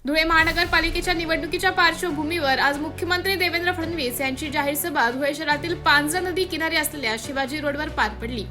धुळे महानगरपालिकेच्या निवडणुकीच्या पार्श्वभूमीवर आज मुख्यमंत्री देवेंद्र फडणवीस यांची जाहीर सभा धुळे शहरातील पांझरा नदी किनारी असलेल्या शिवाजी रोडवर पार पडली।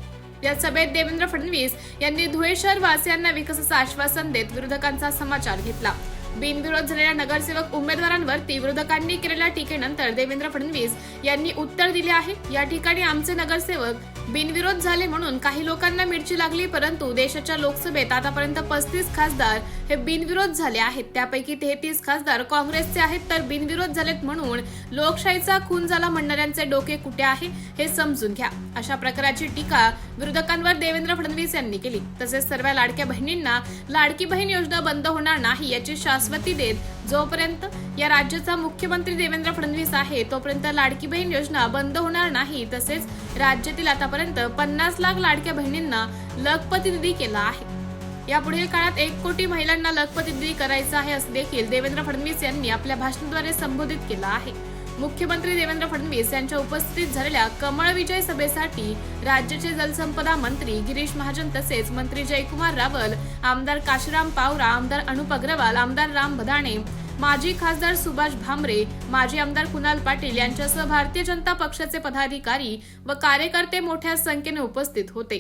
या सभेत देवेंद्र फडणवीस यांनी धुळे शहर वासियांना विकासाचं आश्वासन देत विरोधकांचा समाचार घेतला। बिनविरोध झालेल्या नगरसेवक उमेदवारांवरती विरोधकांनी केलेल्या टीकेनंतर देवेंद्र फडणवीस यांनी उत्तर दिले आहे। या ठिकाणी आमचे नगरसेवक बिनविरोध झाले म्हणून काही लोकांना मिरची लागली, परंतु देशाच्या लोकसभेत आतापर्यंत 35 खासदार हे बिनविरोध झाले आहेत। त्यापैकी 33 खासदार काँग्रेसचे आहेत, तर बिनविरोध झालेत म्हणून लोकशाहीचा खून झाला म्हणणाऱ्यांचे डोके कुठे आहे हे समजून घ्या। अशा प्रकारची टीका विरोधकांवर देवेंद्र फडणवीस यांनी केली। तसेच सर्व लाडक्या बहिणींना लाडकी बहीण योजना बंद होणार नाही याची शाश्वती देत जोपर्यंत या राज्याचा मुख्यमंत्री देवेंद्र फडणवीस आहे तोपर्यंत लाडकी बहीण योजना बंद होणार नाही। तसेच राज्यातील आतापर्यंत 50 लाख लाडक्या बहिणींना लखपती निधी केला आहे। यापुढील काळात 1 कोटी महिलांना लखपती निधी करायचा आहे असे देखील देवेंद्र फडणवीस यांनी आपल्या भाषणाद्वारे संबोधित केलं आहे। मुख्यमंत्री देवेंद्र फडणवीस यांच्या उपस्थितीत झालेल्या कमळ विजय सभेसाठी राज्याचे जलसंपदा मंत्री गिरीश महाजन तसेच मंत्री जयकुमार रावल, आमदार काशीराम पावरा, आमदार अनुप अग्रवाल, आमदार राम बदाणे, माजी खासदार सुभाष भामरे, माजी आमदार कुणाल पाटील यांच्यासह भारतीय जनता पक्षाचे पदाधिकारी व कार्यकर्ते मोठ्या संख्येने उपस्थित होते।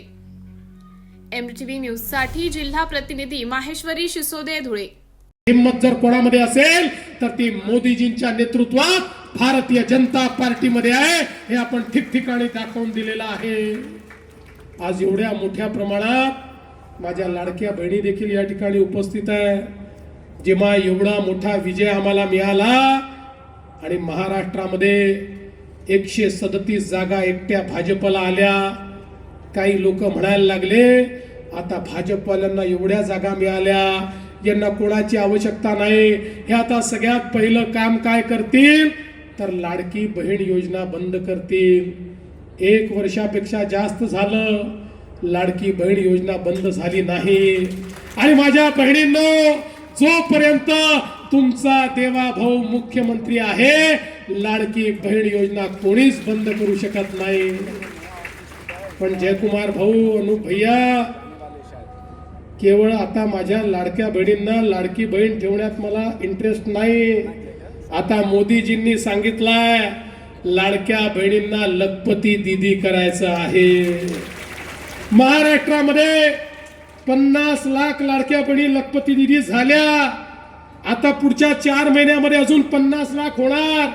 एमटीव्ही न्यूज साठी जिल्हा प्रतिनिधी माहेश्वरी शिसोदे, धुळे। हिम्मत जर कोणामध्ये असेल तर ती मोदीजींच्या नेतृत्वात भारतीय जनता पार्टीमध्ये आहे, हे आपण ठिकठिकाणी दाखवून दिलेलं आहे। आज एवढ्या मोठ्या प्रमाणात माझ्या लाडक्या बहिणी देखील या ठिकाणी उपस्थित आहे। जेव्हा एवढा मोठा विजय आम्हाला मिळाला आणि महाराष्ट्रामध्ये 137 जागा एकट्या भाजपला आल्या, काही लोक म्हणायला लागले आता भाजपवाल्यांना एवढ्या जागा मिळाल्या, यांना कोणाची आवश्यकता नाही, हे आता सगळ्यात पहिलं काम काय करतील तर लाडकी बहीण योजना बंद करतील। 1 वर्षापेक्षा जास्त झालं लाडकी बहीण योजना बंद झाली नाही। आणि माझ्या बहिणींनो, जोपर्यंत तुमचा देवाभाऊ मुख्यमंत्री आहे लाडकी बहीण योजना कोणीच बंद करू शकत नाही। पण जयकुमार भाऊ, अनुप भैया, केवळ आता माझ्या लाडक्या बहिणींना लाडकी बहीण ठेवण्यात मला इंटरेस्ट नाही। आता मोदीजींनी सांगितलंय लाडक्या बहिणींना लखपती दीदी करायचं आहे। महाराष्ट्रामध्ये 50 लाख लाडक्या बहिणी लखपती दीदी झाल्या। आता पुढच्या 4 महिन्यामध्ये अजून 50 लाख होणार।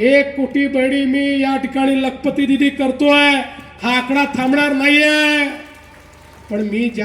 1 कोटी बहिणी मी या ठिकाणी लखपती दीदी करतोय। हा आकडा थांबणार नाहीये। पण मी